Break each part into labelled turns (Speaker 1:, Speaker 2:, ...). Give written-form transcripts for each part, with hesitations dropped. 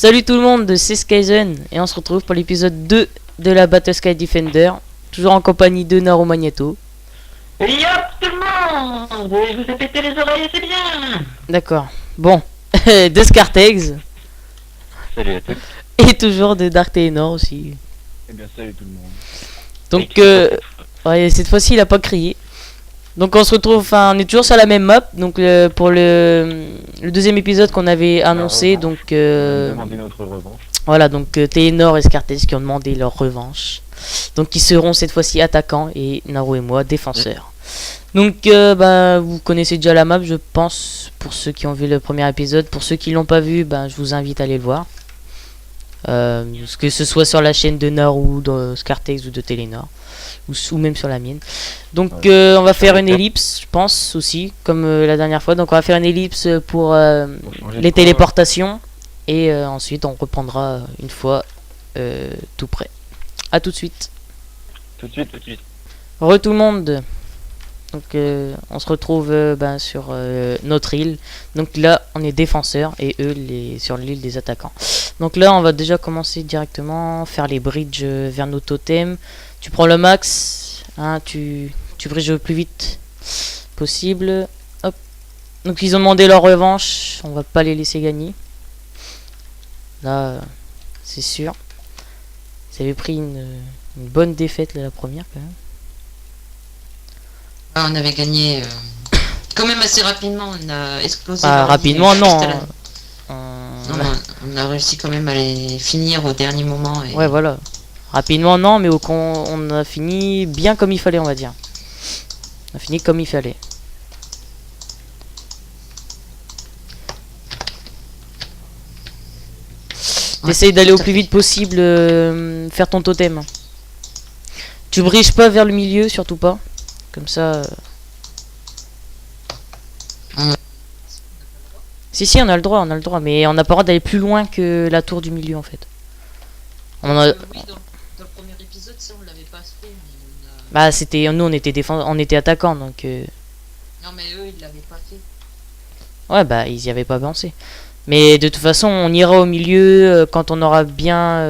Speaker 1: Salut tout le monde, c'est Skyzen et on se retrouve pour l'épisode 2 de la Battle Sky Defender, toujours en compagnie de Naru Magneto.
Speaker 2: Et hop tout le monde, je vous ai pété les oreilles, c'est bien.
Speaker 1: D'accord, bon, de Scartex
Speaker 2: Salut à tous.
Speaker 1: et toujours de Dark Ténor aussi.
Speaker 3: Eh bien salut tout le monde.
Speaker 1: Donc, ouais, cette fois-ci il a pas crié. Donc on se retrouve, enfin on est toujours sur la même map, donc pour le deuxième épisode qu'on avait annoncé, donc
Speaker 3: On a demandé notre revanche.
Speaker 1: voilà, donc Ténor et Scartex qui ont demandé leur revanche. Donc ils seront cette fois-ci attaquants et Naru et moi défenseurs. Donc bah vous connaissez déjà la map je pense pour ceux qui ont vu le premier épisode. Pour ceux qui l'ont pas vu, bah, je vous invite à aller le voir. Que ce soit sur la chaîne de Naru, de Scartex ou de Télénor. Ou même sur la mienne. Donc on va faire une ellipse je pense aussi comme la dernière fois. Donc on va faire une ellipse pour les téléportations. Et ensuite on reprendra une fois tout prêt. A tout de suite.
Speaker 3: Tout de suite, tout de suite.
Speaker 1: Re tout le monde. Donc on se retrouve sur notre île. Donc là on est défenseurs et eux sur l'île des attaquants. Donc là on va déjà commencer directement faire les bridges vers nos totems. Tu prends le max, hein, tu bridges le plus vite possible. Hop. Donc ils ont demandé leur revanche, on va pas les laisser gagner. Là c'est sûr. Ils avaient pris une bonne défaite là, la première quand même.
Speaker 4: Ah, on avait gagné quand même assez rapidement, on a explosé.
Speaker 1: Rapidement non.
Speaker 4: On a réussi quand même à les finir au dernier moment. Et...
Speaker 1: Ouais voilà. Rapidement non mais on a fini bien comme il fallait on va dire. On a fini comme il fallait. T'essayes d'aller au plus vite possible faire ton totem. Tu bridges pas vers le milieu surtout pas. Comme ça. Si on a le droit, mais on n'a pas le droit d'aller plus loin que la tour du milieu en fait.
Speaker 4: Oui, dans le premier épisode, ça on l'avait pas fait.
Speaker 1: Bah c'était nous on était attaquants donc.
Speaker 4: Non mais eux ils l'avaient pas fait.
Speaker 1: Ouais bah ils y avaient pas pensé. Mais de toute façon on ira au milieu quand on aura bien.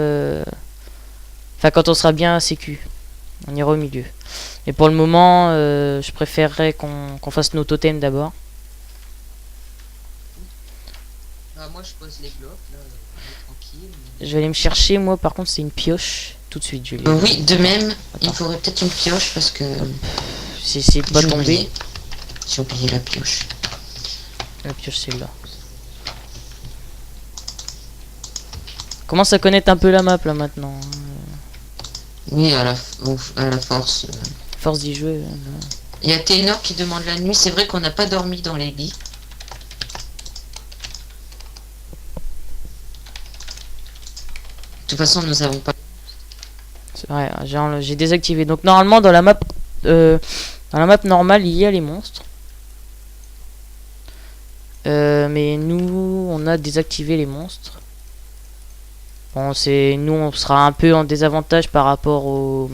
Speaker 1: Enfin quand on sera bien sécu. On ira au milieu. Et pour le moment je préférerais qu'on fasse nos totems d'abord.
Speaker 4: Bah, moi je pose les blocs là, tranquille.
Speaker 1: Je vais aller me chercher moi par contre c'est une pioche. Tout de suite Julie.
Speaker 4: Oui de même,
Speaker 1: Attends.
Speaker 4: il faudrait peut-être une pioche parce que...
Speaker 1: C'est pas tombé.
Speaker 4: J'ai oublié la pioche.
Speaker 1: La pioche c'est là. Commence à connaître un peu la map là maintenant.
Speaker 4: Oui à la force.
Speaker 1: Force d'y jouer.
Speaker 4: Il y a Ténor qui demande la nuit, c'est vrai qu'on n'a pas dormi dans les lits. De toute façon nous avons pas...
Speaker 1: C'est vrai, j'ai désactivé. Donc normalement dans la map normale il y a les monstres. Mais nous on a désactivé les monstres. Bon nous on sera un peu en désavantage par rapport aux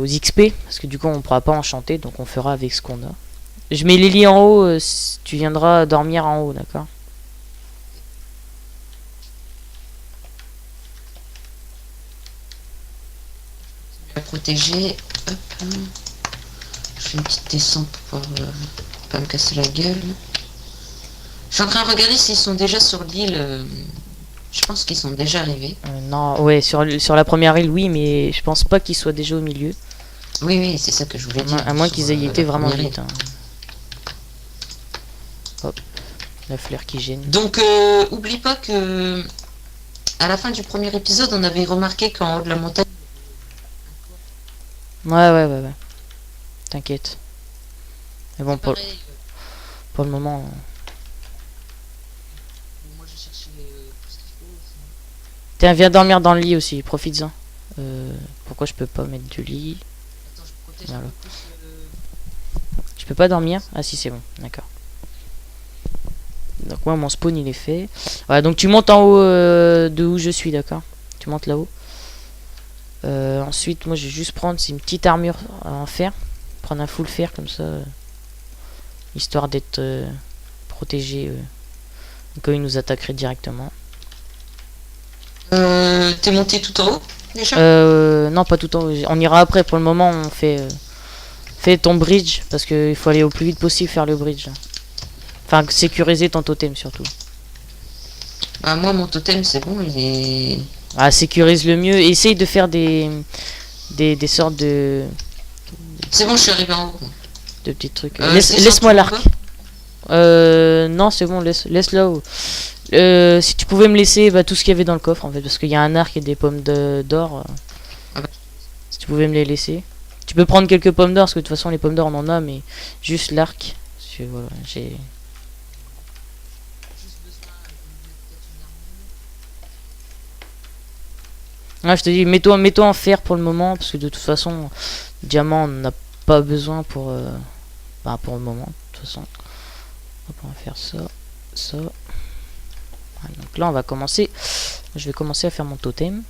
Speaker 1: XP parce que du coup on pourra pas enchanter donc on fera avec ce qu'on a. Je mets les lits en haut, tu viendras dormir en haut, d'accord?
Speaker 4: Protéger. Hop. Je fais une petite descente pour pas me casser la gueule. Je suis en train de regarder s'ils sont déjà sur l'île. Je pense qu'ils sont déjà arrivés.
Speaker 1: Non, ouais, sur la première île, oui, mais je pense pas qu'ils soient déjà au milieu.
Speaker 4: Oui, c'est ça que je voulais dire.
Speaker 1: À moins qu'ils aient été vraiment vite. Hein. Hop, la fleur qui gêne.
Speaker 4: Donc, oublie pas que à la fin du premier épisode, on avait remarqué qu'en haut de la montagne.
Speaker 1: Ouais. T'inquiète. Mais bon, pour le moment.
Speaker 4: Moi, je cherchais tout ce qu'il faut.
Speaker 1: Tiens, viens dormir dans le lit aussi, profites-en. Pourquoi je peux pas mettre du lit?
Speaker 4: Attends, je protège
Speaker 1: voilà.
Speaker 4: un peu plus.
Speaker 1: Je peux pas dormir? Ah si, c'est bon, d'accord. Donc moi, mon spawn il est fait. Voilà, donc tu montes en haut de où je suis, d'accord? Tu montes là-haut. Ensuite, moi je vais juste prendre une petite armure en fer. Prendre un full fer comme ça. Histoire d'être protégé Quand il nous attaquerait directement.
Speaker 4: T'es monté tout en haut déjà?
Speaker 1: Non, pas tout en haut. On ira après. Pour le moment, on fait... Fais ton bridge, parce qu'il faut aller au plus vite possible faire le bridge. Enfin, sécuriser ton totem surtout.
Speaker 4: Bah moi mon totem c'est bon, il est...
Speaker 1: Ah, sécurise le mieux. Essaye de faire des sortes de
Speaker 4: C'est bon, je suis arrivé en haut.
Speaker 1: petits trucs.
Speaker 4: C'est
Speaker 1: Laisse-moi
Speaker 4: sorti
Speaker 1: l'arc.
Speaker 4: en bas.
Speaker 1: Non, c'est bon, laisse là haut. Si tu pouvais me laisser tout ce qu'il y avait dans le coffre en fait, parce qu'il y a un arc et des pommes d'or.
Speaker 4: Ah bah.
Speaker 1: Si tu pouvais me les laisser. Tu peux prendre quelques pommes d'or, parce que de toute façon les pommes d'or on en a, mais juste l'arc. Parce que voilà, j'ai... Ah, je te dis, mets-toi en fer pour le moment, parce que de toute façon, diamant on n'a pas besoin pour... pour le moment, de toute façon. Hop, on va faire ça, ça. Voilà, donc là on va commencer. Je vais commencer à faire mon totem.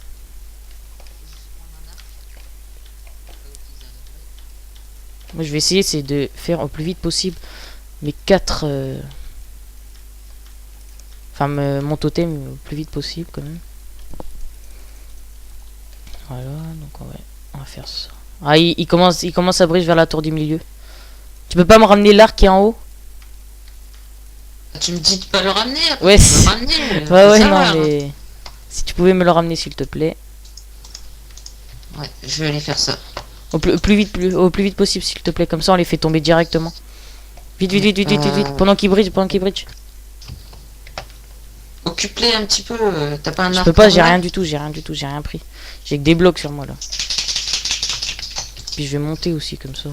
Speaker 1: Moi je vais essayer c'est de faire au plus vite possible mes 4 mon totem au plus vite possible quand même. Voilà, donc on va faire ça. Ah, il commence à bridge vers la tour du milieu. Tu peux pas me ramener l'arc qui est en haut?
Speaker 4: Tu me dis de pas le ramener après,
Speaker 1: Ouais,
Speaker 4: tu peux le ramener,
Speaker 1: ouais,
Speaker 4: ça
Speaker 1: non,
Speaker 4: va, hein.
Speaker 1: mais si tu pouvais me le ramener s'il te plaît.
Speaker 4: Ouais, je vais aller faire ça.
Speaker 1: Au plus vite possible s'il te plaît, comme ça on les fait tomber directement. Vite, vite, vite, vite, vite, vite, vite. Pendant qu'ils bridge.
Speaker 4: Occupe-les un petit peu, t'as pas un
Speaker 1: Je
Speaker 4: arc
Speaker 1: peux pas,
Speaker 4: en
Speaker 1: j'ai
Speaker 4: bas?
Speaker 1: rien du tout, j'ai rien pris. J'ai que des blocs sur moi là. Puis je vais monter aussi comme ça.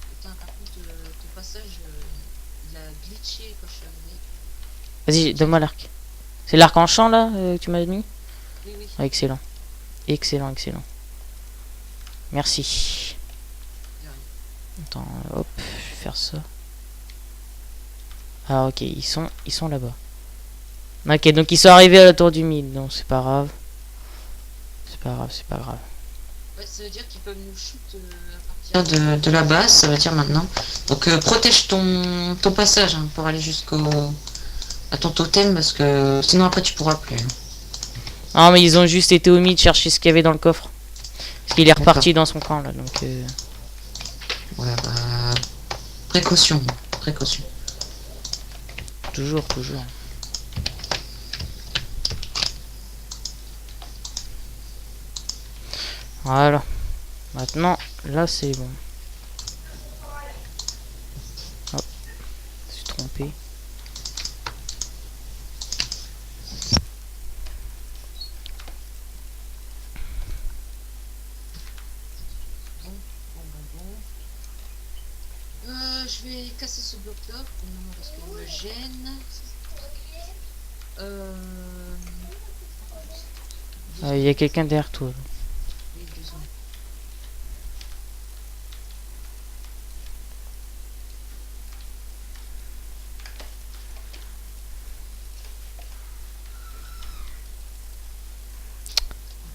Speaker 4: Putain, par contre, ton passage, il a glitché quand je suis arrivé.
Speaker 1: Vas-y, donne-moi l'arc. C'est l'arc en champ là que tu m'as mis?
Speaker 4: Oui, oui.
Speaker 1: Ah, excellent. Excellent. Merci. Attends, hop, je vais faire ça. Ah ok, ils sont là-bas. Ok, donc ils sont arrivés à la tour du mid, donc c'est pas grave. C'est pas grave.
Speaker 4: Ouais, ça veut dire qu'ils peuvent nous shoot à partir de la base, ça veut dire maintenant. Donc protège ton passage hein, pour aller à ton totem parce que sinon après tu pourras plus.
Speaker 1: Ah mais ils ont juste été au mid chercher ce qu'il y avait dans le coffre. Parce qu'il est reparti dans son camp là, donc...
Speaker 4: Ouais, précaution.
Speaker 1: Toujours. Voilà. Maintenant, là c'est bon. Hop. Je suis trompé.
Speaker 4: Je vais casser ce bloc là pour le moment parce qu'il me gêne.
Speaker 1: Il y a quelqu'un derrière toi.
Speaker 4: Oui, 2 secondes.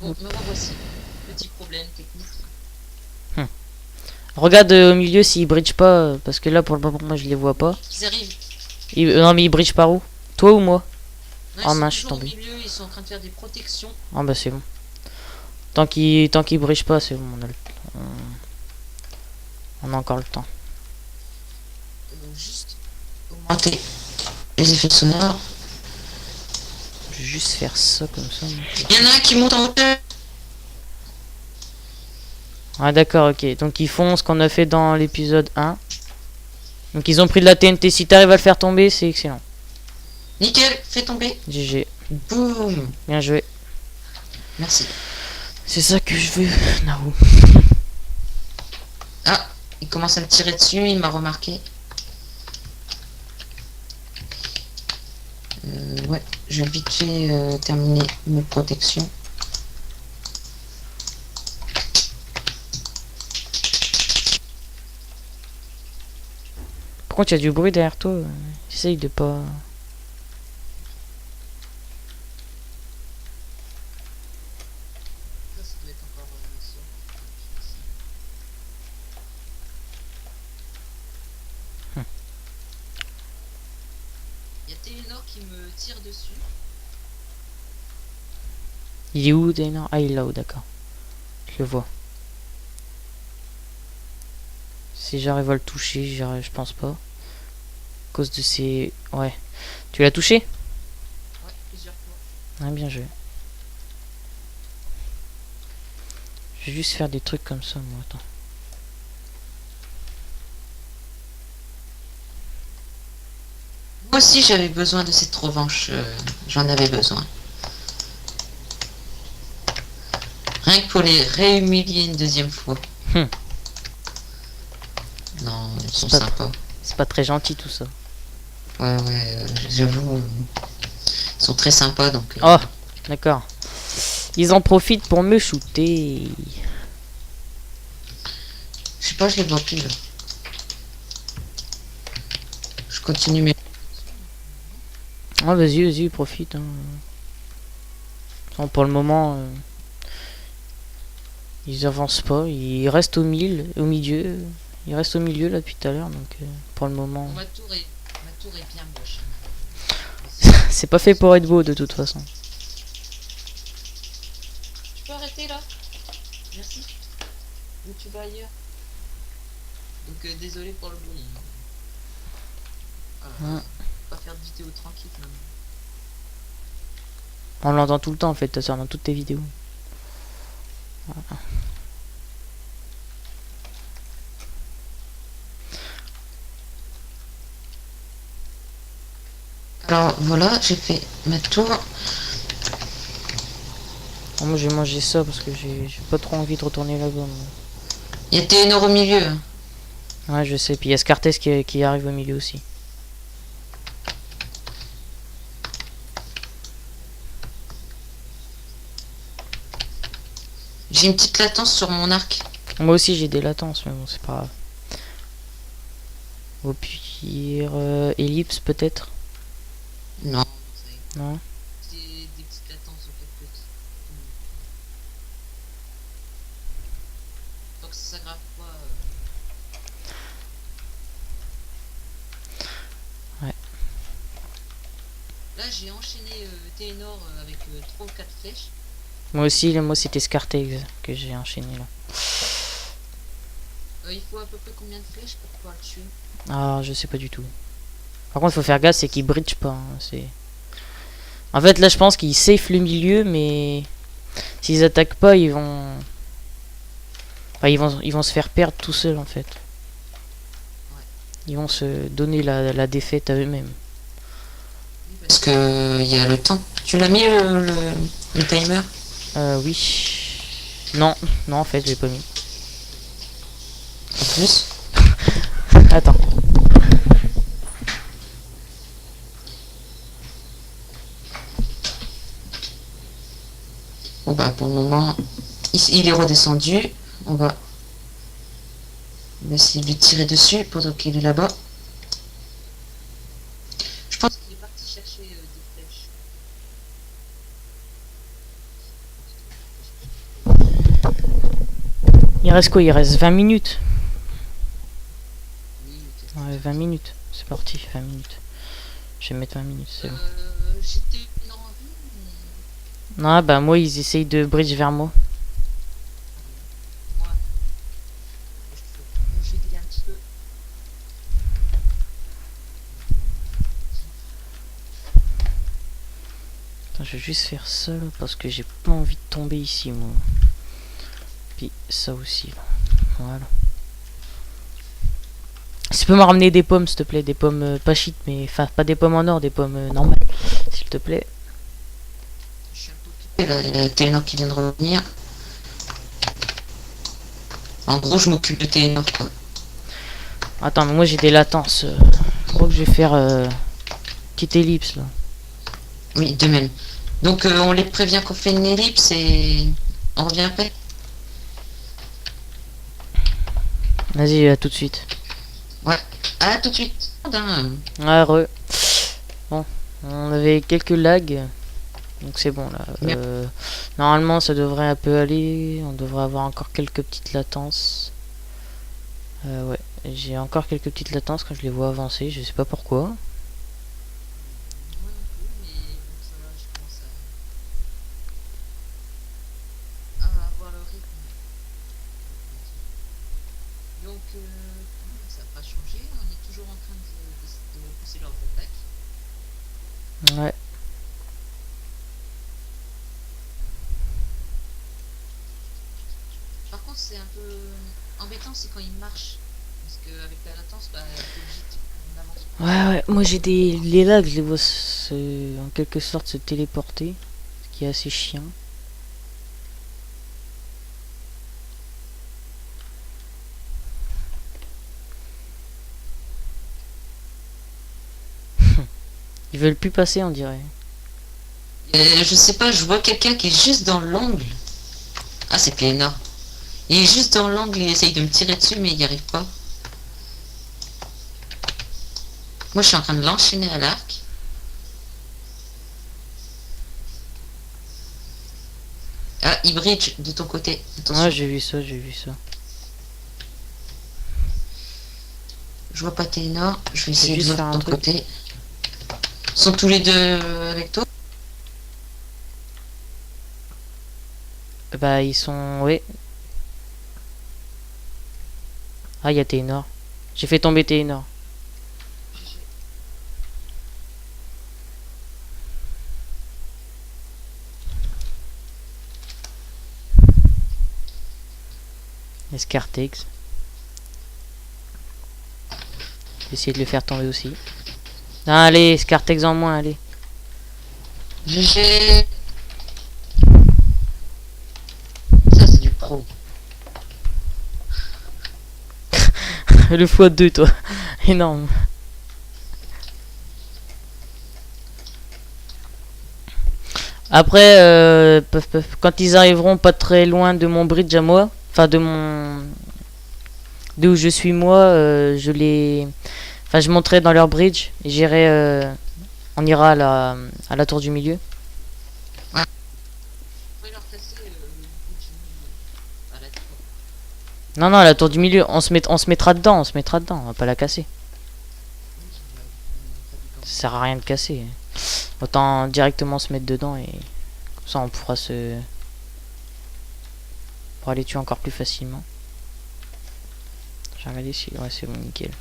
Speaker 4: Bon, me revoici. Petit problème technique.
Speaker 1: Regarde au milieu s'ils bridge pas, parce que là pour le moment moi je les vois pas.
Speaker 4: Ils arrivent.
Speaker 1: Non mais ils bridge par où? Toi ou moi?
Speaker 4: Non,
Speaker 1: Oh
Speaker 4: ils sont
Speaker 1: mince, je suis
Speaker 4: toujours au
Speaker 1: tombé.
Speaker 4: milieu, ils sont en train de faire des protections.
Speaker 1: Ah bah c'est bon. Tant qu'ils bridge pas, c'est bon, on a encore le temps.
Speaker 4: Juste augmenter les effets sonores.
Speaker 1: Je vais juste faire ça comme ça.
Speaker 4: Il y en a un qui monte en hauteur.
Speaker 1: Ah d'accord, ok. Donc ils font ce qu'on a fait dans l'épisode 1. Donc ils ont pris de la TNT. Si t'arrives à le faire tomber, c'est excellent.
Speaker 4: Nickel, fais tomber.
Speaker 1: GG.
Speaker 4: Boum.
Speaker 1: Bien joué.
Speaker 4: Merci.
Speaker 1: C'est ça que je veux, Nao.
Speaker 4: Ah, il commence à me tirer dessus, il m'a remarqué. Ouais, je vais vite fait terminer mes protections.
Speaker 1: Par contre, il y a du bruit derrière toi. Essaye de pas...
Speaker 4: Il y a Télénor qui me tire dessus.
Speaker 1: Il est où, Dainor? Ah, il est là-haut, d'accord. Je le vois. Si j'arrive à le toucher, je pense pas. À cause de ses... Ouais. Tu l'as touché?
Speaker 4: Ouais, plusieurs fois.
Speaker 1: Ah, bien joué. Je vais juste faire des trucs comme ça, moi. Attends.
Speaker 4: Moi aussi j'avais besoin de cette revanche, j'en avais besoin. Rien que pour les réhumilier une deuxième fois.
Speaker 1: Hum.
Speaker 4: Non, ils sont
Speaker 1: pas
Speaker 4: sympas.
Speaker 1: C'est pas très gentil tout ça.
Speaker 4: Ouais, j'avoue, ils sont très sympas donc.
Speaker 1: Oh, d'accord. Ils en profitent pour me shooter.
Speaker 4: Je sais pas, je les vois plus là. Je continue mes.
Speaker 1: Ah, vas-y, profite. Hein. Bon, pour le moment, ils avancent pas. Ils restent au milieu. Ils restent au milieu là depuis tout à l'heure. Donc, pour le moment,
Speaker 4: Ma tour est bien moche.
Speaker 1: c'est pas fait pour être beau de toute façon.
Speaker 4: Tu peux arrêter là? Merci. Ou tu vas ailleurs? Donc désolé pour le bruit.
Speaker 1: Ouais.
Speaker 4: Pas faire de vidéo tranquille. Non.
Speaker 1: On l'entend tout le temps en fait, ta soeur, dans toutes tes vidéos. Voilà.
Speaker 4: Alors voilà, j'ai fait ma tour.
Speaker 1: Oh, moi j'ai mangé ça parce que j'ai pas trop envie de retourner là-bas. Moi.
Speaker 4: Il y a Télénor au milieu. Hein.
Speaker 1: Ouais, je sais. Puis il y a Scartès qui arrive au milieu aussi.
Speaker 4: J'ai une petite latence sur mon arc.
Speaker 1: Moi aussi j'ai des latences, mais bon, c'est pas grave. Au pire, ellipse peut-être.
Speaker 4: Non.
Speaker 1: Non.
Speaker 4: Des petites latences sur quelques petits. Donc ça s'aggrave pas.
Speaker 1: Ouais.
Speaker 4: Là j'ai enchaîné Télénor avec 3 ou 4 flèches.
Speaker 1: Moi aussi, moi c'était Scartès que j'ai enchaîné là.
Speaker 4: Il faut à peu près combien de flèches pour pouvoir le tuer?
Speaker 1: Ah, je sais pas du tout. Par contre, faut faire gaffe, c'est qu'ils bridge pas. Hein, c'est. En fait, là, je pense qu'ils safe le milieu, mais s'ils attaquent pas, ils vont. Enfin, ils vont se faire perdre tout seuls en fait. Ils vont se donner la défaite à eux-mêmes.
Speaker 4: Parce que il y a le temps. Tu l'as mis le timer?
Speaker 1: Oui. Non, non, en fait, je l'ai pas mis.
Speaker 4: En plus.
Speaker 1: Attends.
Speaker 4: Bon bah pour le moment, il est redescendu. On va essayer de lui tirer dessus pendant qu'il est là-bas. Je pense qu'il est parti chercher des flèches.
Speaker 1: Il reste quoi? Il reste 20 minutes.
Speaker 4: Oui,
Speaker 1: Ouais, 20 minutes. C'est parti, 20 minutes. Je vais mettre 20 minutes, c'est bon.
Speaker 4: J'étais une envie, mais...
Speaker 1: Non, bah moi, ils essayent de bridge vers moi.
Speaker 4: Moi, je vais guider un petit peu.
Speaker 1: Attends, je vais juste faire ça là, parce que j'ai pas envie de tomber ici, moi. Puis ça aussi, là. Voilà. Si tu peux me ramener des pommes, s'il te plaît, des pommes pas shit, mais enfin pas des pommes en or, des pommes normales, s'il te plaît.
Speaker 4: Je suis un peu occupé là, il y a Télénor qui vient de revenir. En gros, je m'occupe de Télénor quoi.
Speaker 1: Attends, mais moi j'ai des latences. Je crois que je vais faire petite ellipse là.
Speaker 4: Oui, de même. Donc on les prévient qu'on fait une ellipse et on revient après.
Speaker 1: Vas-y, à tout de suite.
Speaker 4: Ouais. À tout de suite.
Speaker 1: Ouais, re. Bon, on avait quelques lags. Donc c'est bon là. Normalement ça devrait un peu aller. On devrait avoir encore quelques petites latences. Ouais, j'ai encore quelques petites latences quand je les vois avancer. Je sais pas pourquoi. Ouais.
Speaker 4: Par contre, c'est un peu embêtant, c'est quand il marche. Parce qu'avec la latence, bah, t'es obligé de n'avance pas.
Speaker 1: Ouais, ouais. Moi j'ai des... Les lags, je les vois en quelque sorte se téléporter. Ce qui est assez chiant. Ils veulent plus passer, on dirait.
Speaker 4: Je sais pas, je vois quelqu'un qui est juste dans l'angle. Ah, c'est Plénor. Il est juste dans l'angle, il essaye de me tirer dessus, mais il n'y arrive pas. Moi, je suis en train de l'enchaîner à l'arc. Ah, il bridge de ton côté. Attention.
Speaker 1: Ouais, j'ai vu ça, j'ai vu ça.
Speaker 4: Je vois pas Ténor. Je vais
Speaker 1: Je vais
Speaker 4: essayer de
Speaker 1: juste
Speaker 4: voir
Speaker 1: faire
Speaker 4: de
Speaker 1: un
Speaker 4: ton
Speaker 1: truc.
Speaker 4: côté. Sont tous les deux avec toi?
Speaker 1: Bah, ils sont... Oui. Ah, il y a Ténor. J'ai fait tomber Ténor. Escartex. Je vais essayer de le faire tomber aussi. Ah, allez, Scartex en moins, allez.
Speaker 4: GG. Ça, c'est du pro.
Speaker 1: Le x2, toi. Énorme. Après, quand ils arriveront pas très loin de mon bridge à moi, enfin de mon... de où je suis moi, je les... Enfin, je monterai dans leur bridge et j'irai... on ira à la tour du milieu.
Speaker 4: On pourrait leur casser le bridge à la tour.
Speaker 1: Non, non, à la tour du milieu, on se mettra dedans, on va pas la casser. Ça sert à rien de casser. Autant directement se mettre dedans et comme ça on pourra pour les tuer encore plus facilement. J'ai regardé si... Ouais, c'est bon, nickel.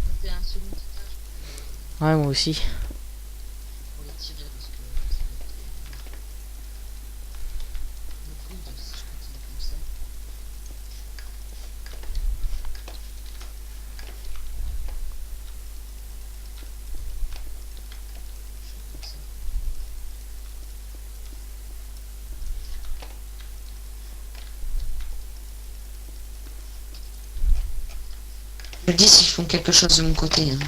Speaker 4: Monter un second étage
Speaker 1: Ouais, moi aussi.
Speaker 4: pour les tirer parce que ça va être le coup si je continue comme ça. Comme ça. Je me dis s'ils font quelque chose de mon côté. Hein.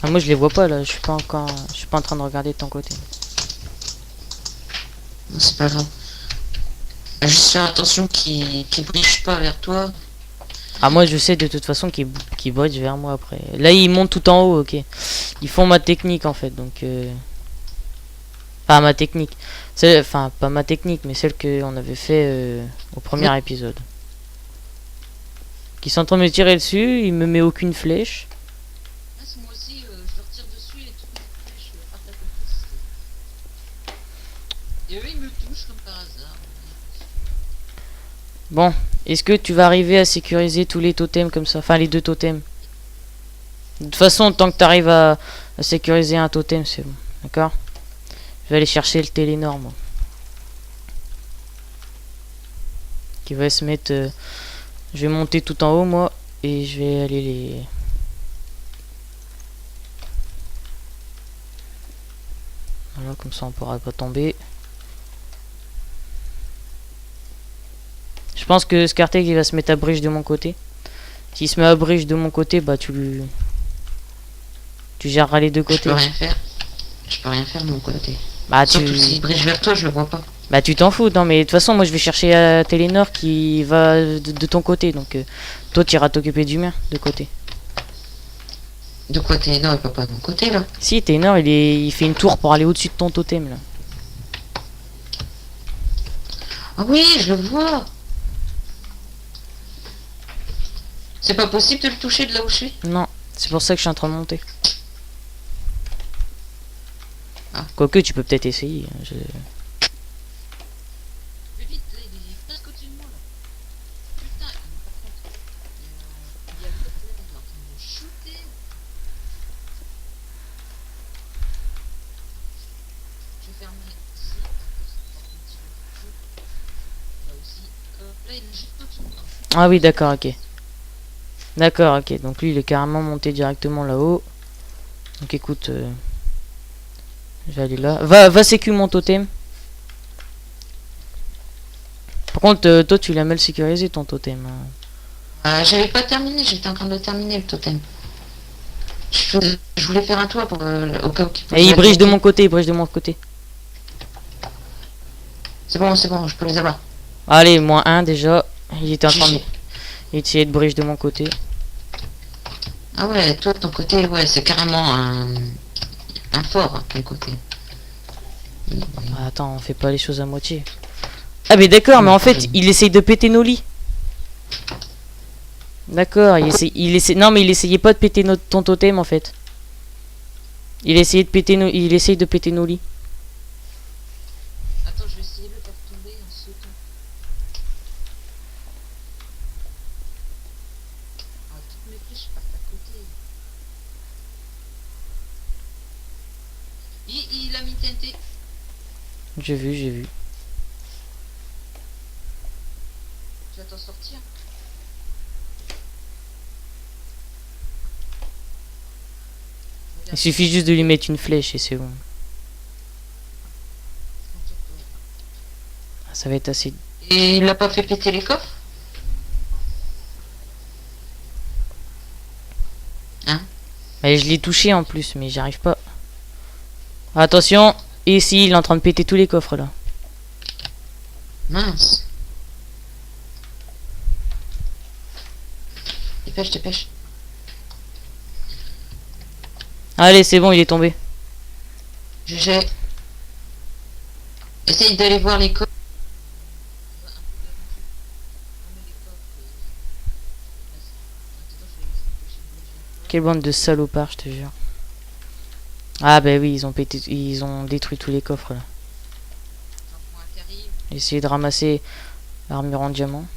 Speaker 1: Ah, moi je les vois pas là, je suis pas en train de regarder de ton côté.
Speaker 4: Non, c'est pas grave. Juste faire attention qu'ils bridge pas vers toi.
Speaker 1: Ah, moi je sais de toute façon qu'ils bridge vers moi après. Là ils montent tout en haut, ok. Ils font ma technique en fait, donc... Enfin ma technique. Enfin pas ma technique, mais celle qu'on avait fait au premier épisode. Qui sont en train de me tirer dessus, il me met aucune flèche.
Speaker 4: Ah, c'est moi aussi, je leur tire dessus et tout. Je parte à côté. Et eux, ils me touchent comme par hasard.
Speaker 1: Bon, est-ce que tu vas arriver à sécuriser tous les totems comme ça? Enfin les deux totems. De toute façon, tant que tu arrives à sécuriser un totem, c'est bon. D'accord? Je vais aller chercher le Télénor, moi. Qui va se mettre... je vais monter tout en haut, moi. Et je vais aller les... Voilà, comme ça on pourra pas tomber. Je pense que Scartec il va se mettre à bridge de mon côté. S'il se met à bridge de mon côté, bah tu géreras les deux
Speaker 4: Je
Speaker 1: côtés.
Speaker 4: peux rien faire. Je peux rien faire de mon côté.
Speaker 1: Bah
Speaker 4: Surtout s'il bridge vers toi, je le vois pas.
Speaker 1: bah tu t'en fous, non mais de toute façon moi je vais chercher Télénor qui va de ton côté, donc toi tu iras t'occuper du mien de côté.
Speaker 4: De quoi t'es? Non, il peut pas de mon côté là.
Speaker 1: Si Télénor il fait une tour pour aller au-dessus de ton totem là.
Speaker 4: Ah oui, je le vois. C'est pas possible de le toucher de là où je suis?
Speaker 1: Non, c'est pour ça que je suis en train de monter.
Speaker 4: Ah.
Speaker 1: Quoique, tu peux peut-être essayer.
Speaker 4: Mais vite, là, il est presque au-dessus de moi, là. Putain, par contre, il y a l'autre, là, il est en train de me shooter. Je vais fermer ici, par contre, si je le shoot, là aussi. Là, il est juste au-dessous de moi.
Speaker 1: Ah oui, d'accord, ok. D'accord, ok. Donc lui, il est carrément monté directement là-haut. Donc écoute, je vais aller là. Va sécu mon totem. Par contre, toi, tu l'as mal sécurisé ton totem.
Speaker 4: J'avais pas terminé, j'étais en train de terminer le totem. Je voulais faire un toit pour au cas où
Speaker 1: Et il brille de mon côté, il brille de mon côté.
Speaker 4: C'est bon, je peux les avoir.
Speaker 1: Allez, moins 1 déjà. Il était en train de...
Speaker 4: GG.
Speaker 1: Il essayait de bridge de mon côté.
Speaker 4: Ah ouais, toi de ton côté, ouais, c'est carrément un fort, hein, ton côté.
Speaker 1: Ah, attends, on fait pas les choses à moitié. Ah mais d'accord, mais en fait, il essaye de péter nos lits. D'accord, non mais il essayait pas de péter ton totem en fait. Il essaye de péter nos lits.
Speaker 4: Attends, je vais essayer de le faire tomber en sautant. Ah, toutes mes flèches partent à côté. Il a mis TNT.
Speaker 1: J'ai vu.
Speaker 4: Tu vas t'en sortir.
Speaker 1: Il suffit juste de lui mettre une flèche et c'est bon. Ah, ça va être assez...
Speaker 4: Et il a pas fait péter les coffres?
Speaker 1: Mais je l'ai touché en plus, mais j'arrive pas. Attention, ici, il est en train de péter tous les coffres là.
Speaker 4: Mince. Dépêche.
Speaker 1: Allez, c'est bon, il est tombé.
Speaker 4: GG. Essaye d'aller voir les coffres.
Speaker 1: Quelle bande de salopards, je te jure. Ah bah oui, ils ont détruit tous les coffres là. Essayez de ramasser l'armure en diamant.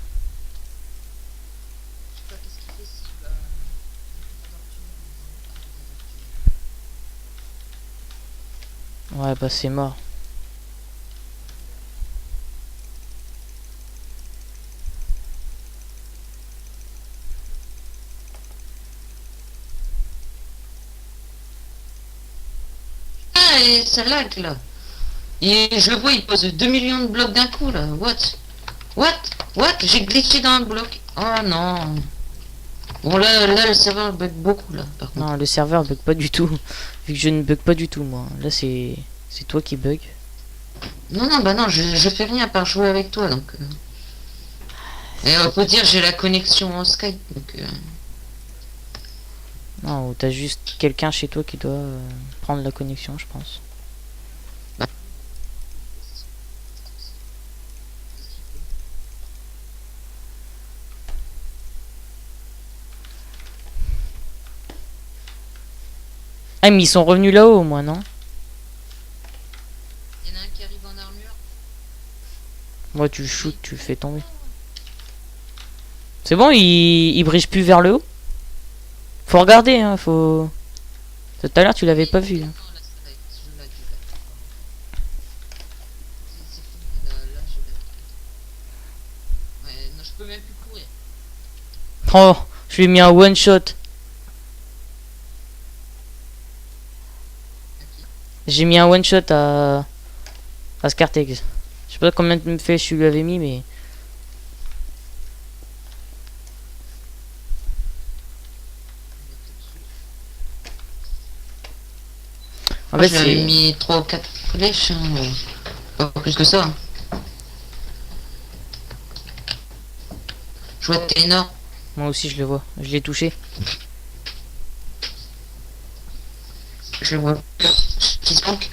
Speaker 1: Ouais, bah c'est mort.
Speaker 4: Ah, et ça lag là. Et je le vois, il pose 2 millions de blocs d'un coup là. What? J'ai glitché dans un bloc. Oh non. Bon là le serveur bug beaucoup là par contre.
Speaker 1: Non, le serveur bug pas du tout. Vu que je ne bug pas du tout moi. Là c'est toi qui bug.
Speaker 4: Non, bah non, je fais rien à part jouer avec toi donc. Et on peut dire j'ai la connexion en Skype donc.
Speaker 1: Non, ou t'as juste quelqu'un chez toi qui doit prendre la connexion, je pense. Ah, mais ils sont revenus là-haut, moi, non?
Speaker 4: Il y en a un qui arrive en armure.
Speaker 1: Moi, tu le shoots, tu le fais tomber. C'est bon, il brille plus vers le haut? Faut regarder, hein, faut... Tout à l'heure, tu l'avais pas vu. Hein.
Speaker 4: Je peux même plus courir.
Speaker 1: Oh, je lui ai mis un one shot. J'ai mis un one shot à Scartex. Je sais pas combien de flèches je lui avais mis, mais... En
Speaker 4: Moi,
Speaker 1: fait,
Speaker 4: j'avais
Speaker 1: c'est...
Speaker 4: mis 3 ou 4 flèches, hein, pas plus que ça. Hein. Je vois que t'es énorme.
Speaker 1: Moi aussi, je le vois. Je l'ai touché.
Speaker 4: Je vois qui se manque.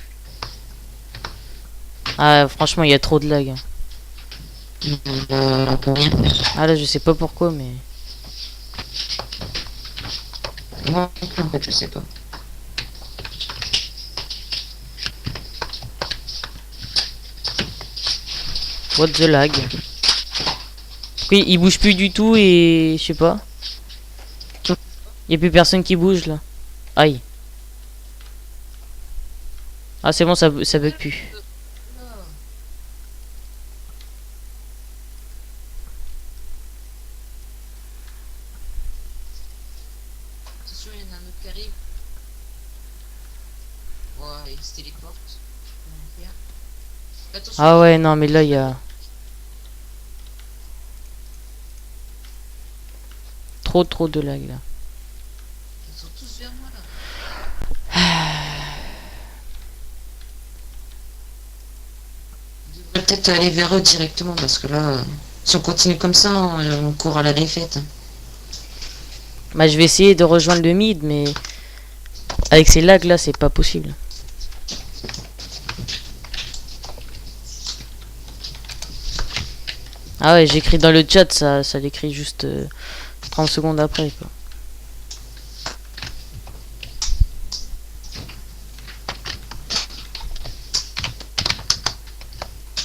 Speaker 1: Ah, franchement, il y a trop de lag. Hein.
Speaker 4: On peut rien faire.
Speaker 1: Ah là, je sais pas pourquoi, mais...
Speaker 4: Moi, en fait, je sais pas.
Speaker 1: What the lag. Oui, il bouge plus du tout et je sais pas. Y a plus personne qui bouge là. Aïe. Ah c'est bon, ça bug plus.
Speaker 4: Attention, il y en a un autre qui arrive. Ouais, il se téléporte. Attention.
Speaker 1: Ah ouais, non mais là il y a trop de lag là.
Speaker 4: Ils sont tous vers moi là. On devrait peut-être aller vers eux directement parce que là, si on continue comme ça, on court à la défaite.
Speaker 1: Bah je vais essayer de rejoindre le mid mais avec ces lags là c'est pas possible. Ah ouais, j'écris dans le chat, ça l'écrit juste 30 secondes après quoi.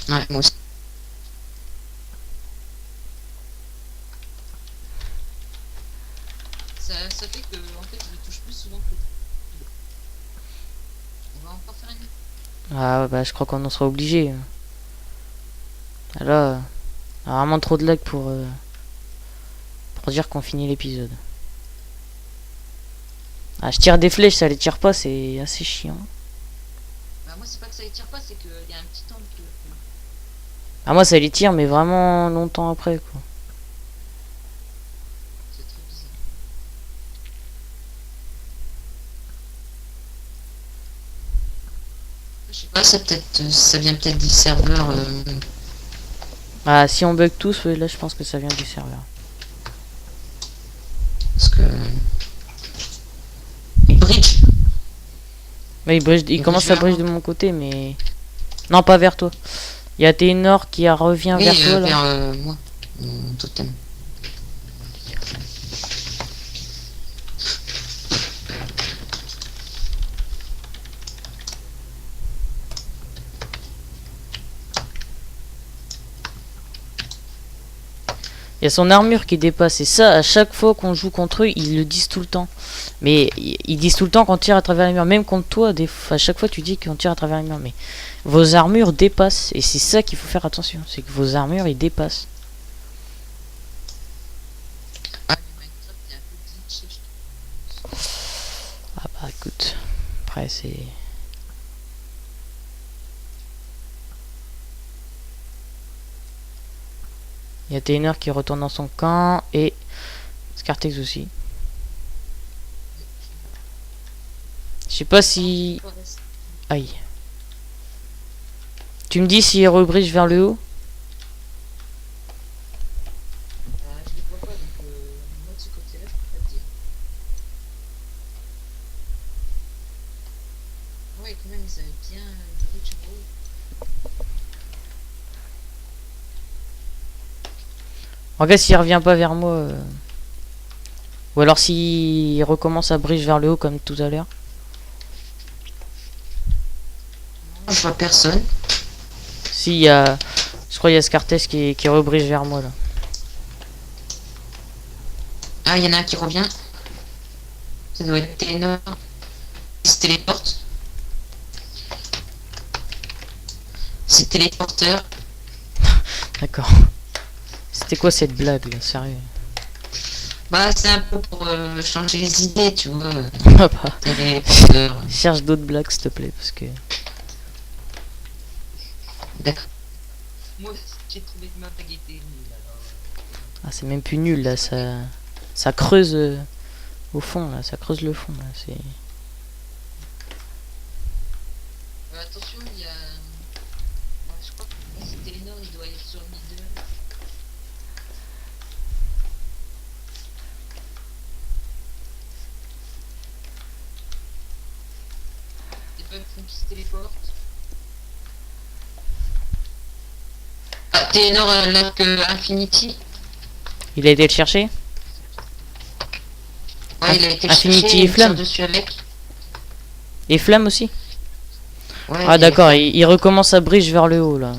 Speaker 4: Ouais, moi aussi. Ça fait que en fait je touche plus souvent que on va encore faire une.
Speaker 1: Ah ouais, bah je crois qu'on en sera obligé. Là, vraiment trop de lag pour dire qu'on finit l'épisode. Ah, je tire des flèches, ça les tire pas, c'est assez chiant.
Speaker 4: Bah moi c'est pas que ça les tire pas, c'est qu'il y a un petit temps que...
Speaker 1: Ah moi ça les tire mais vraiment longtemps après quoi.
Speaker 4: C'est très bizarre. Je sais pas, ça vient peut-être du serveur.
Speaker 1: Ah si on bug tous, ouais, là je pense que ça vient du serveur.
Speaker 4: Parce que... Bridge.
Speaker 1: Mais il commence à bridge de mon côté mais... Non pas vers toi. Il y a Ténor qui revient
Speaker 4: Oui,
Speaker 1: vers toi là.
Speaker 4: vers moi. Mon totem.
Speaker 1: Il y a son armure qui dépasse et ça à chaque fois qu'on joue contre eux ils le disent tout le temps. Mais ils disent tout le temps qu'on tire à travers les murs. Même contre toi, à chaque fois tu dis qu'on tire à travers les murs. Mais vos armures dépassent. Et c'est ça qu'il faut faire attention. C'est que vos armures ils dépassent.
Speaker 4: Ah, mais Minecraft, il est un peu glitché, je trouve.
Speaker 1: Ah bah écoute. Après c'est... Il y a Ténor qui retourne dans son camp. Et Scartex aussi. Je sais pas si... Aïe. Tu me dis s'il rebridge vers le haut?
Speaker 4: Je les vois pas, donc moi de ce côté-là, je peux pas te dire. Ouais, quand même, ils avaient bien bridge en haut.
Speaker 1: En fait s'il revient pas vers moi... Ou alors s'il recommence à bridge vers le haut comme tout à l'heure.
Speaker 4: Je vois personne.
Speaker 1: Si, il y a... Je crois qu'il y a Scartex qui rebridge vers moi là.
Speaker 4: Ah, il y en a un qui revient. Ça doit être Ténor. Il se téléporte. C'est téléporteur.
Speaker 1: D'accord. C'était quoi cette blague là, sérieux?
Speaker 4: Bah, c'est un peu pour changer les idées, tu vois.
Speaker 1: Ah bah,
Speaker 4: Téléporteur.
Speaker 1: cherche d'autres blagues s'il te plaît parce que...
Speaker 4: D'accord. Moi, j'ai trouvé que ma blague était nulle alors.
Speaker 1: Ah c'est même plus nul là, ça creuse au fond là, ça creuse le fond là, c'est...
Speaker 4: Attention, il y a... Ouais, je crois que c'est Télénor, il doit être sur le mid 2. Des bugs qui se téléportent. Ah, Télénor là que Infinity.
Speaker 1: Il a été le chercher?
Speaker 4: Ouais, il a été
Speaker 1: Infinity
Speaker 4: cherché,
Speaker 1: et
Speaker 4: il tire
Speaker 1: Flamme.
Speaker 4: dessus avec.
Speaker 1: Et Flamme aussi.
Speaker 4: Ouais,
Speaker 1: Ah
Speaker 4: il
Speaker 1: d'accord,
Speaker 4: est-
Speaker 1: il recommence à bridge vers le haut là.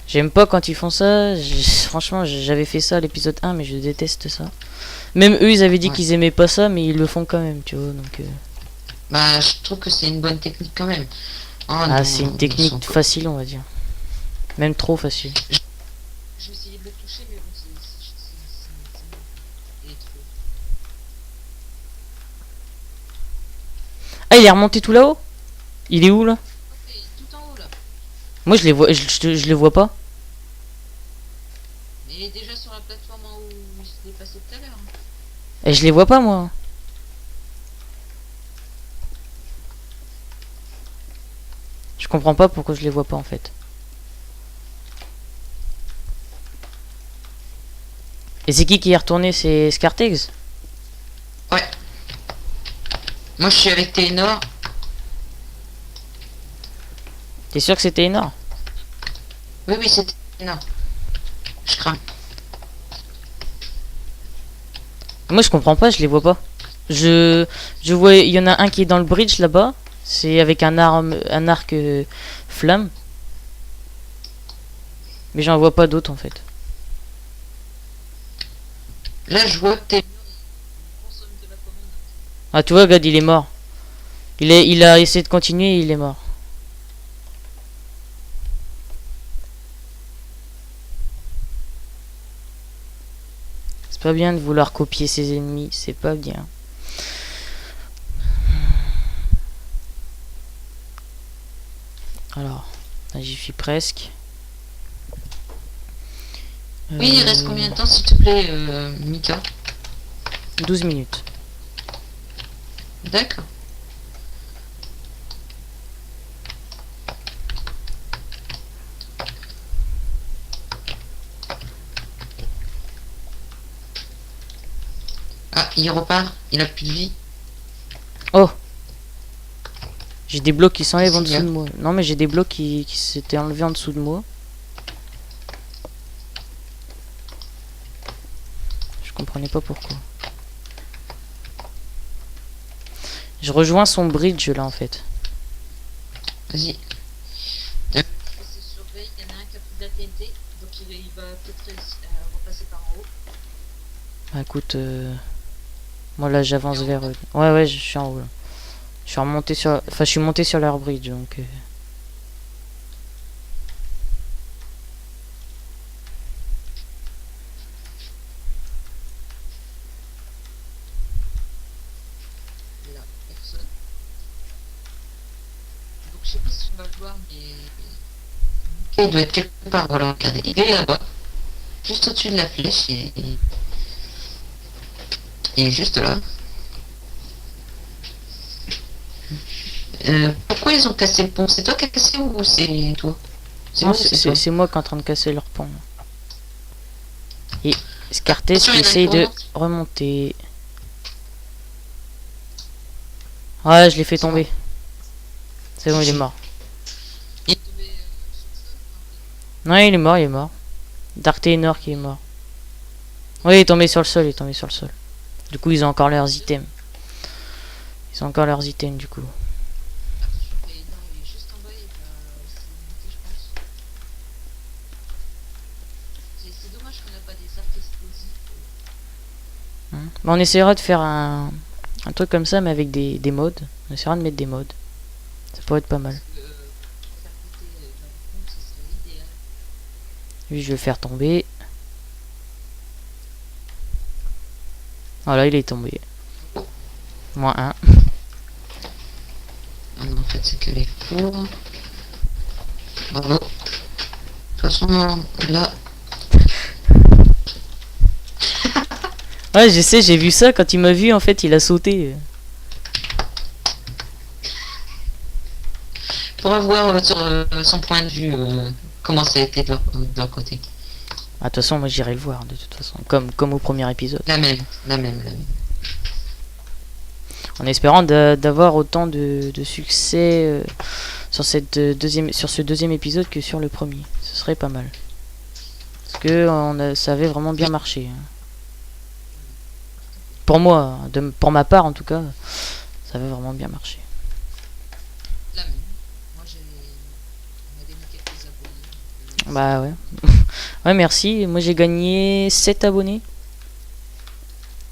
Speaker 1: J'aime pas quand ils font ça. Franchement, j'avais fait ça à l'épisode 1, mais je déteste ça. Même eux, ils avaient dit
Speaker 4: Ouais.
Speaker 1: qu'ils aimaient pas ça, mais ils le font quand même, tu vois. Donc,
Speaker 4: Bah, je trouve que c'est une bonne technique quand même. Oh,
Speaker 1: ah,
Speaker 4: non,
Speaker 1: c'est une
Speaker 4: ils
Speaker 1: technique
Speaker 4: sont-
Speaker 1: facile, on va dire. Même trop facile.
Speaker 4: Je vais essayer de le toucher, mais bon, il est trop.
Speaker 1: Ah, il est remonté tout là-haut. Il est où là?
Speaker 4: Ok, tout en haut là.
Speaker 1: Moi, je les vois, je les vois pas.
Speaker 4: Mais il est déjà sur la plateforme en haut où il s'est passé tout à l'heure.
Speaker 1: Et je les vois pas moi. Je comprends pas pourquoi je les vois pas en fait. Et c'est qui est retourné? C'est Scartex?
Speaker 4: Ouais. Moi, je suis avec Ténor.
Speaker 1: T'es sûr que c'était énorme?
Speaker 4: Oui, oui, c'est Ténor. Je crains.
Speaker 1: Moi je comprends pas, je les vois pas. Je vois, il y en a un qui est dans le bridge là-bas. C'est avec un arc flamme. Mais j'en vois pas d'autres en fait.
Speaker 4: Là, je vois que Ténor.
Speaker 1: Ah tu vois, regarde, il est mort. Il a essayé de continuer et il est mort. C'est pas bien de vouloir copier ses ennemis, c'est pas bien. Alors, là, j'y suis presque.
Speaker 4: Oui, il reste combien de temps, s'il te plaît, Mika?
Speaker 1: 12 minutes.
Speaker 4: D'accord. Ah, il repart. Il a plus de vie.
Speaker 1: Oh! J'ai des blocs qui s'enlèvent en
Speaker 4: C'est
Speaker 1: dessous
Speaker 4: bien.
Speaker 1: de moi. Non mais j'ai des blocs qui s'étaient enlevés en dessous de moi. Je comprenais pas pourquoi. Je rejoins son bridge là en fait.
Speaker 4: Vas-y. Il y en a un qui a pris de la TNT, donc il va peut-être réussir à repasser par en haut.
Speaker 1: Bah, écoute, moi là j'avance vers eux. Ouais ouais, je suis en haut là. Je suis remonté sur, enfin je suis monté sur leur bridge donc.
Speaker 4: Là, personne. Donc je sais pas si on va le voir, mais. Il doit être quelque part, voilà, regardez. Il est là-bas. Juste au-dessus de la flèche. Il est juste là. Pourquoi ils ont cassé le pont? C'est toi qui as cassé ou c'est toi? C'est
Speaker 1: Non,
Speaker 4: moi ou c'est toi?
Speaker 1: c'est moi qui est en train de casser leur pont. Et Scartes
Speaker 4: Attention,
Speaker 1: qui
Speaker 4: il y en a
Speaker 1: essaye
Speaker 4: qui
Speaker 1: de
Speaker 4: remontent.
Speaker 1: remonter. Ouais, je l'ai fait tomber. C'est bon, il est mort.
Speaker 4: Il est tombé sur le sol.
Speaker 1: Non, il est mort, il est mort. Dark Tenor qui est mort. Oui, il est tombé sur le sol, il est tombé sur le sol. Du coup, ils ont encore leurs items. Ils ont encore leurs items, du coup.
Speaker 4: Attention, mais non, il est juste en bas, il va essayer de monter, je pense. C'est dommage qu'on n'a pas des arcs explosifs.
Speaker 1: Bah, on essaiera de faire un truc comme ça, mais avec des mods. On essaiera de mettre des mods. Ça pourrait être pas mal.
Speaker 4: Pour faire péter dans le pont, ce serait idéal.
Speaker 1: Lui, je vais le faire tomber. Voilà, il est tombé. Moins 1.
Speaker 4: Ah non, en fait, c'est que les fours. Bravo. De toute façon, là,
Speaker 1: Ouais, je sais, j'ai vu ça. Quand il m'a vu, en fait, il a sauté.
Speaker 4: pour avoir sur son point de vue comment ça a été de leur côté.
Speaker 1: Ah, de toute façon, moi, j'irai le voir, de toute façon. Comme au premier épisode.
Speaker 4: La même, la même, la même.
Speaker 1: En espérant d'avoir autant de succès sur sur ce deuxième épisode que sur le premier. Ce serait pas mal. Parce que ça avait vraiment bien marché. Pour moi, pour ma part en tout cas, ça va vraiment bien marcher.
Speaker 4: La même. Moi, on a gagné quelques abonnés.
Speaker 1: Bah ouais. Ouais, merci. Moi j'ai gagné 7 abonnés.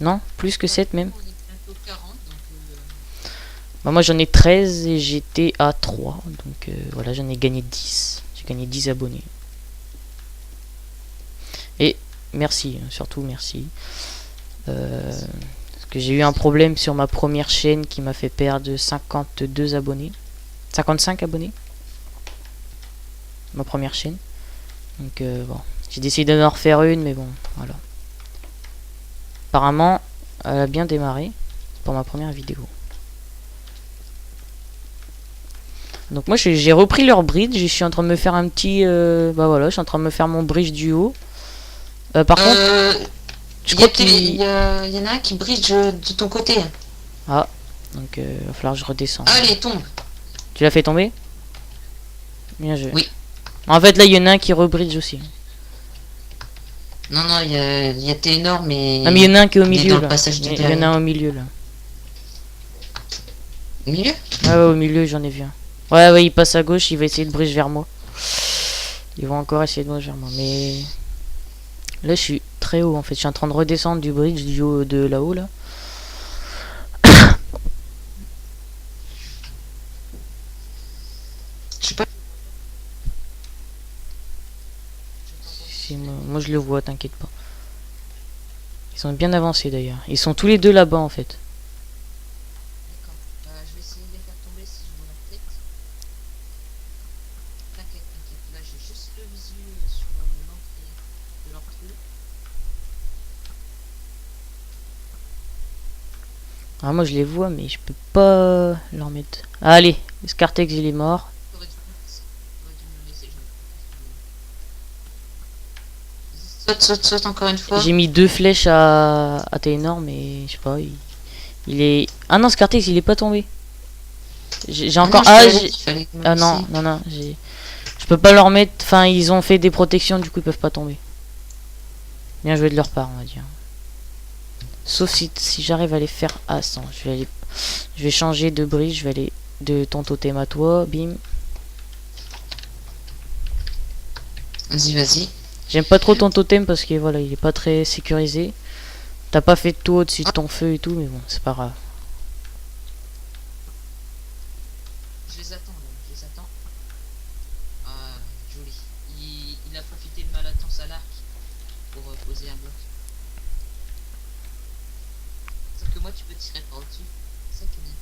Speaker 1: Non, plus que 7 même.
Speaker 4: On est bientôt 40, donc
Speaker 1: Bah, moi j'en ai 13 et j'étais à 3. Donc voilà, j'en ai gagné 10. J'ai gagné 10 abonnés. Et merci, surtout merci. Parce que j'ai eu un problème sur ma première chaîne qui m'a fait perdre 52 abonnés. 55 abonnés. Ma première chaîne. Donc bon, j'ai décidé d'en refaire une, mais bon, voilà. Apparemment, elle a bien démarré pour ma première vidéo. Donc moi j'ai repris leur bridge, je suis en train de me faire un petit... bah voilà, je suis en train de me faire mon bridge du haut. Par contre, je crois qu'il
Speaker 4: il y en a un qui bridge de ton côté.
Speaker 1: Ah, donc va falloir que je redescende.
Speaker 4: Allez, tombe.
Speaker 1: Tu l'as fait tomber? Bien joué.
Speaker 4: Oui.
Speaker 1: En fait là il y en a un qui rebridge aussi.
Speaker 4: Non, non, il y a Ténor, mais...
Speaker 1: Ah mais il y en a un qui est au
Speaker 4: il est
Speaker 1: milieu
Speaker 4: dans le
Speaker 1: là.
Speaker 4: passage du
Speaker 1: Il y en a un au milieu là.
Speaker 4: Au milieu?
Speaker 1: Ouais, ouais, au milieu j'en ai vu un. Ouais, ouais, il passe à gauche, il va essayer de bridge vers moi. Ils vont encore essayer de bridge vers moi, mais... Là je suis très haut en fait, je suis en train de redescendre du bridge du haut de là-haut là.
Speaker 4: Je sais pas.
Speaker 1: Si, moi je le vois, t'inquiète pas. Ils sont bien avancés d'ailleurs. Ils sont tous les deux là-bas en fait.
Speaker 4: D'accord. Je vais essayer de les faire tomber si je vois leur tête. T'inquiète, t'inquiète. Là, j'ai juste le visu sur l'entrée de leur trou.
Speaker 1: Ah, moi je les vois, mais je peux pas leur mettre. Ah, allez, Scartex il est mort.
Speaker 4: T'aurais dû me laisser. Saute, saute, saute encore une fois.
Speaker 1: J'ai mis 2 flèches à Ténor, mais je sais pas. Il est. Ah non, Scartex il est pas tombé. J'ai encore.
Speaker 4: Non, je
Speaker 1: Ah,
Speaker 4: t'avais dit qu'il fallait que me
Speaker 1: ah non,
Speaker 4: laisser.
Speaker 1: non, non. Je peux pas leur mettre. Enfin, ils ont fait des protections, du coup ils peuvent pas tomber. Bien joué de leur part, on va dire. Sauf si j'arrive à les faire. Ah, non, je vais changer de bridge. Je vais aller de ton totem à toi. Bim.
Speaker 4: Vas-y, vas-y.
Speaker 1: J'aime pas trop ton totem parce que voilà, il est pas très sécurisé. T'as pas fait de tour au-dessus de ton feu et tout, mais bon, c'est pas grave.
Speaker 4: Je les attends, là. Je les attends. Ah, joli. Il a profité de ma latence à l'arc pour poser un bloc. Sauf que moi, tu peux tirer par au-dessus. C'est ça qui est bien.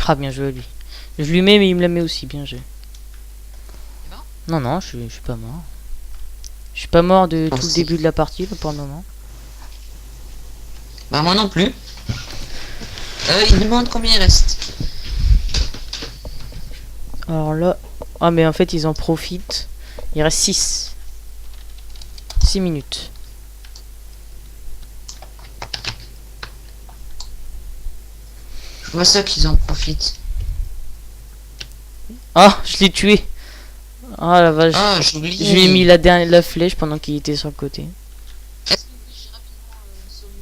Speaker 1: Ah, bien joué lui. Je lui mets, mais il me la met aussi, bien joué.
Speaker 4: T'es mort?
Speaker 1: Non, non, je suis pas mort. Je suis pas mort de tout le
Speaker 4: Merci.
Speaker 1: début de la partie, là, pour le moment.
Speaker 4: Bah, moi non plus. Il demande combien il reste.
Speaker 1: Alors là... Ah, mais en fait, ils en profitent. Il reste 6. 6 minutes.
Speaker 4: Je vois ça qu'ils en profitent.
Speaker 1: Ah, je l'ai tué. Ah, la vache.
Speaker 4: Ah, j'ai oublié.
Speaker 1: Je lui ai mis la flèche pendant qu'il était sur le côté.
Speaker 4: Est-ce que je rapidement sur le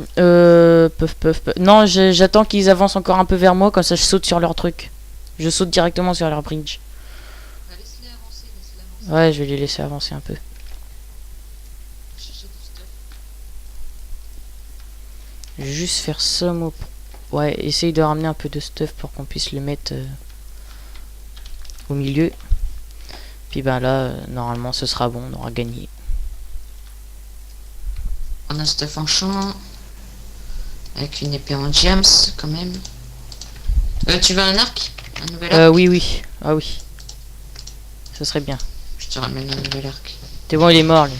Speaker 4: milieu?
Speaker 1: Peuf. Non, j'attends qu'ils avancent encore un peu vers moi, comme ça je saute sur leur truc. Je saute directement sur leur bridge.
Speaker 4: Bah, laisse-les avancer, laisse-les avancer.
Speaker 1: Ouais, je vais les laisser avancer un peu.
Speaker 4: Chercher du stuff.
Speaker 1: Je vais juste faire ça, moi. Ouais, essaye de ramener un peu de stuff pour qu'on puisse le mettre au milieu. Puis ben là, normalement ce sera bon, on aura gagné.
Speaker 4: On a stuff en champ. Avec une épée en gems, quand même. Tu veux un arc? Un nouvel arc?
Speaker 1: Oui. Ah oui. Ça serait bien.
Speaker 4: Je te ramène un nouvel arc.
Speaker 1: C'est bon, il est mort, lui.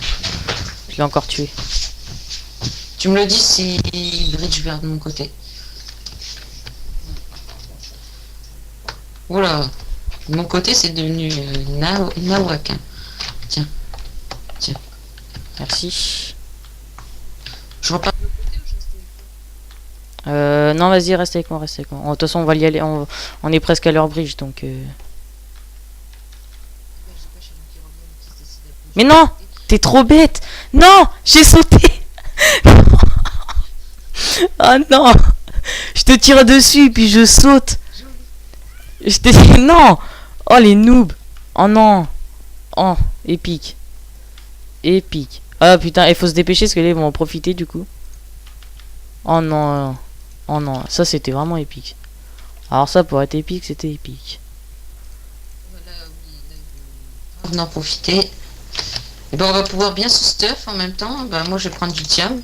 Speaker 1: Je l'ai encore tué.
Speaker 4: Tu me le dis si il bridge vers de mon côté. Oula. De mon côté, c'est devenu Nawak. Hein. Tiens.
Speaker 1: Merci.
Speaker 4: Je repars de l'autre côté ou je reste avec
Speaker 1: Non, vas-y, reste avec moi, reste avec moi. De toute façon, on va y aller. On est presque à leur bridge, donc. Mais non, t'es trop bête. Non, j'ai sauté. Ah non, je te tire dessus puis je saute. Je te dis non. Oh les noobs. Oh non. Oh, épique. Épique. Ah putain, il faut se dépêcher parce que là ils vont en profiter du coup. Oh non. Oh non, ça c'était vraiment épique. Alors ça pour être épique, c'était épique.
Speaker 4: Voilà, oui, là, on va en profiter. Et ben on va pouvoir bien se stuff en même temps. Bah moi je vais prendre du diams.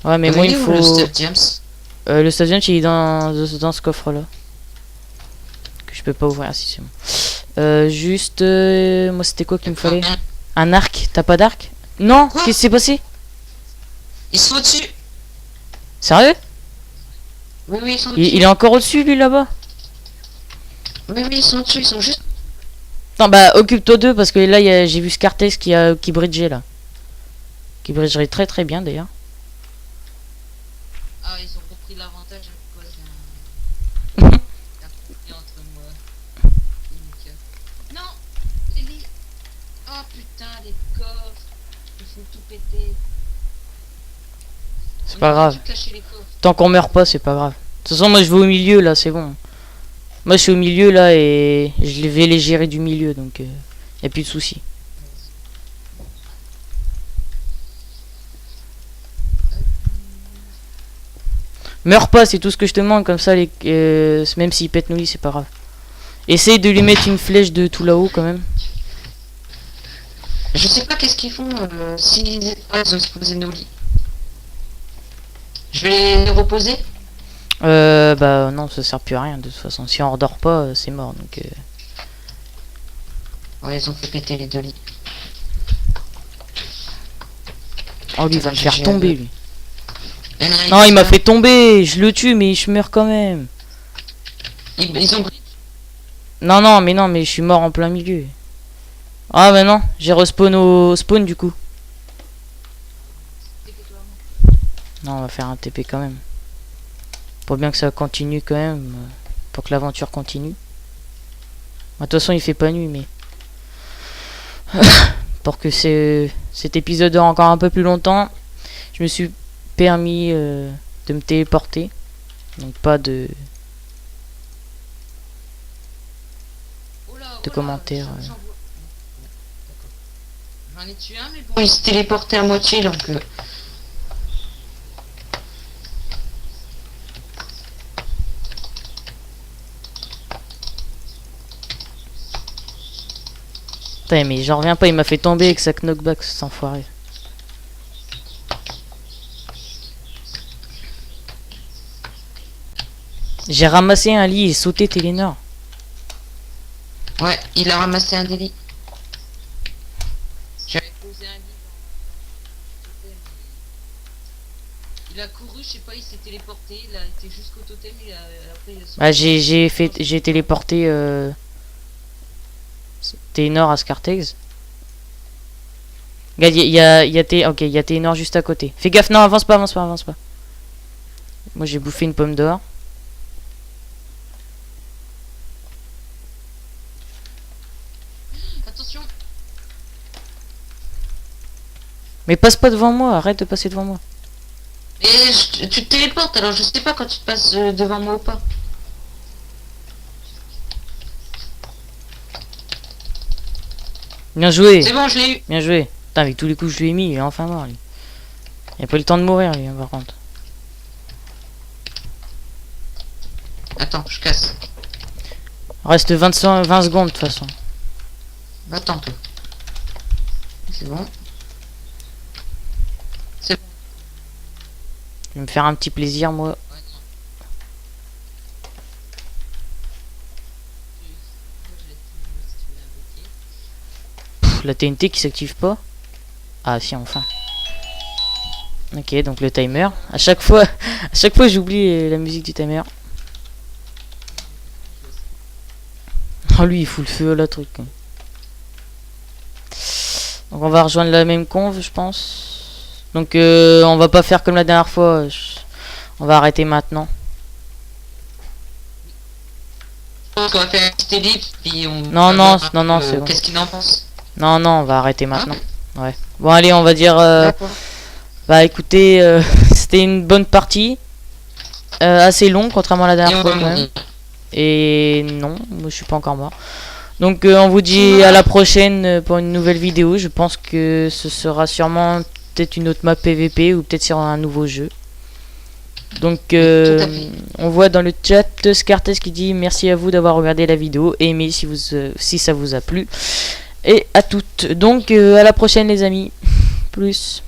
Speaker 1: Ouais mais moi il faut...
Speaker 4: Le stuff diams.
Speaker 1: Le stadium il est dans ce coffre là. Que je peux pas ouvrir, si c'est bon. Juste... moi c'était quoi qu'il me fallait? Un arc, t'as pas d'arc? Non, qu'est-ce qui s'est passé?
Speaker 4: Ils sont au-dessus.
Speaker 1: Sérieux?
Speaker 4: Oui, oui, ils sont au-dessus.
Speaker 1: Il est encore au-dessus lui là-bas?
Speaker 4: Oui, oui, ils sont au-dessus, ils sont juste...
Speaker 1: Non bah occupe-toi d'eux parce que là j'ai vu Scartex qui bridgeait là. Qui bridgerait très très bien d'ailleurs.
Speaker 4: Ah, ils ont repris l'avantage à cause d'un... entre moi et Mika. Non, Lily. Oh putain, les coffres. Ils font tout péter.
Speaker 1: C'est pas grave.
Speaker 4: Tout lâcher les coffres.
Speaker 1: Tant qu'on meurt pas, c'est pas grave. De toute façon, moi je vais au milieu là, c'est bon. Moi je suis au milieu là et je vais les gérer du milieu donc y a plus de soucis. Meurs pas, c'est tout ce que je te demande, comme ça même s'ils pètent nos lits, c'est pas grave. Essaye de lui mettre une flèche de tout là-haut quand même.
Speaker 4: Je sais pas qu'est-ce qu'ils font si ils ont explosé nos lits. Je vais les reposer.
Speaker 1: Bah non, ça sert plus à rien de toute façon. Si on redort pas, c'est mort donc.
Speaker 4: Ouais, ils ont fait péter les deux lits.
Speaker 1: Oh lui il va me faire tomber lui.
Speaker 4: Et
Speaker 1: Non, il m'a fait tomber, je le tue mais je meurs quand même.
Speaker 4: Ils ont...
Speaker 1: Non, mais je suis mort en plein milieu. Ah bah non, j'ai respawn au spawn du coup. Non, on va faire un TP quand même. Pour bien que ça continue quand même. Pour que l'aventure continue. De toute façon, il fait pas nuit, mais... pour que cet épisode dure encore un peu plus longtemps, je me suis permis de me téléporter. Donc pas de commentaires.
Speaker 4: J'en ai tué un, mais bon, il s'est téléporté à moitié, donc...
Speaker 1: Putain, mais j'en reviens pas, il m'a fait tomber avec sa knockback, cet enfoiré. J'ai ramassé un lit et sauté Télénor.
Speaker 4: Ouais, il a ramassé un délit. J'avais posé un lit dans le totem. Il a couru, je sais pas, il s'est téléporté, il a été jusqu'au totem et après il a sauté.
Speaker 1: Bah j'ai téléporté Télénor à Scartex. Regarde, il y a Télénor juste à côté. Fais gaffe, non, avance pas. Moi j'ai bouffé une pomme d'or.
Speaker 4: Attention.
Speaker 1: Mais passe pas devant moi, arrête de passer devant moi.
Speaker 4: Mais tu te téléportes, alors je sais pas quand tu te passes devant moi ou pas.
Speaker 1: Bien joué.
Speaker 4: C'est bon, je l'ai eu.
Speaker 1: Bien joué. Putain, avec tous les coups que je lui ai mis, il est enfin mort lui. Il a pas eu le temps de mourir lui, hein, par contre.
Speaker 4: Attends, je casse.
Speaker 1: Reste 20 secondes de toute façon.
Speaker 4: Attends, toi. C'est bon. C'est bon.
Speaker 1: Je vais me faire un petit plaisir moi.
Speaker 4: Ouais, non.
Speaker 1: Pff, la TNT qui s'active pas. Ah si, enfin. Ok, donc le timer. À chaque fois j'oublie la musique du timer. Oh lui il fout le feu à la truc. Donc on va rejoindre la même conve je pense. Donc on va pas faire comme la dernière fois. On va arrêter maintenant.
Speaker 4: Je pense qu'on va faire un petit ellipse, puis on...
Speaker 1: Non,
Speaker 4: va
Speaker 1: non,
Speaker 4: voir
Speaker 1: non, non,
Speaker 4: un peu,
Speaker 1: c'est bon.
Speaker 4: Qu'est-ce qu'il en pense?
Speaker 1: Non, non, on va arrêter maintenant. Ouais. Bon, allez, on va dire...
Speaker 4: D'accord.
Speaker 1: Bah écoutez, c'était une bonne partie. Assez longue, contrairement à la
Speaker 4: Et
Speaker 1: dernière
Speaker 4: on
Speaker 1: fois
Speaker 4: va
Speaker 1: quand même.
Speaker 4: mourir.
Speaker 1: Et non, moi je suis pas encore mort. Donc on vous dit à la prochaine pour une nouvelle vidéo. Je pense que ce sera sûrement peut-être une autre map PVP ou peut-être sur un nouveau jeu. Donc
Speaker 4: Tout à fait.
Speaker 1: on voit dans le chat Scartes qui dit merci à vous d'avoir regardé la vidéo et aimé si ça vous a plu. Et à toutes. Donc à la prochaine les amis. Plus.